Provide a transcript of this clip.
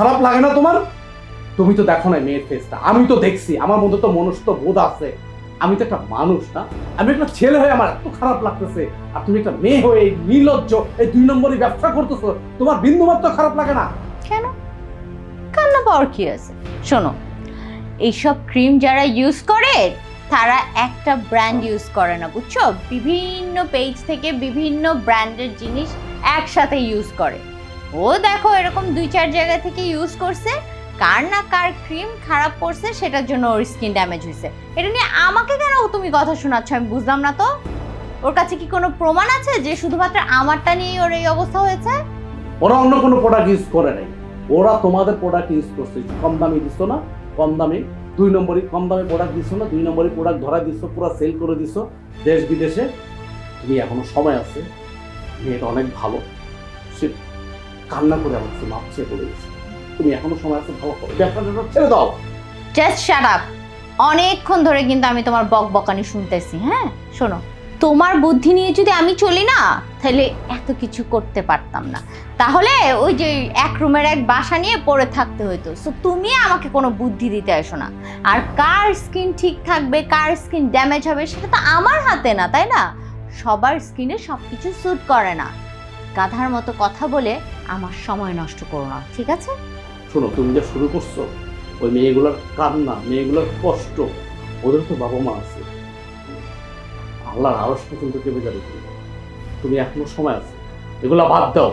খারাপ লাগে না তোমার? তুমি তো দেখো না মেয়ের ফেসটা, আমি তো দেখছি, আমার মধ্যে তো মনুষ্য বোধ আছে। আমি তো একটা মানুষ না, আমি একটা ছেলে হয়ে আমার এত খারাপ লাগতেছে, আর তুমি একটা মেয়ে হয়ে এই নির্লজ্জ এই 2 নম্বরই ব্যবসা করতেছো, তোমার বিন্দুমাত্র খারাপ লাগে না? কেন? কান্না পাওয়ার কি আছে? শোনো, এইসব ক্রিম যারা ইউজ করে তারা একটা ব্র্যান্ড ইউজ করে না, বুঝছো? বিভিন্ন পেজ থেকে বিভিন্ন ব্র্যান্ডের জিনিস একসাথে ইউজ করে। ও দেখো এরকম 2-4 জায়গা থেকে ইউজ করছে, কার না কার ক্রিম খারাপ করছে, সেটার জন্য ওর স্কিন ড্যামেজ হয়েছে। এটা নিয়ে আমাকে কেন তুমি কথা শোনাচ্ছ? আমি বুঝলাম না তো। ওর কাছে কি কোনো প্রমাণ আছে যে শুধুমাত্র আমারটা নিয়েই ওর এই অবস্থা হয়েছে? ওরা অন্য কোনো প্রোডাক্ট ইউজ করে নাই, ওরা তোমাদের প্রোডাক্ট ইউজ করছে। কম দামে দিছো না, কম দামে 2 নম্বরই কম দামে প্রোডাক্ট দিছো না, 2 নম্বরই প্রোডাক্ট ধরা দিছো, পুরো সেল করে দিছো দেশ বিদেশে। তুমি এখনো সময় আছে, মেয়েটা অনেক ভালো, সে কান্না করে আমাকে মাপ চেয়ে বলে গেছে। তুমি এখনো সময় আছে, ভালো করো, ব্যাপারটা ছেড়ে দাও। Just shut up. অনেকক্ষণ ধরে কিন্তু আমি তোমার বকবকানি শুনতেছি। হ্যাঁ শোনো, তোমার বুদ্ধি নিয়ে যদি আমি চলি না, তাহলে এত কিছু করতে পারতাম না। তাহলে ওই যে এক রুমের এক বাসা নিয়ে পড়ে থাকতে হইতো। সো তুমি আমাকে কোনো বুদ্ধি দিতে এসো না। আর কার স্কিন ঠিক থাকবে, কার স্কিন ড্যামেজ হবে, সেটা তো আমার হাতে না, তাই না? সবার স্কিনে সব কিছু স্যুট করে না। গাধার মতো কথা বলে আমার সময় নষ্ট করো না, ঠিক আছে? শোনো, তুমি যা শুরু করছো, ওই মেয়েগুলোর কান্না, মেয়েগুলোর কষ্ট, ওদের তো বাবা মা আছে, আল্লাহর আরশ পর্যন্ত কেঁপে যাবে। তুমি এখনো সময় আছে, এগুলা বাদ দাও।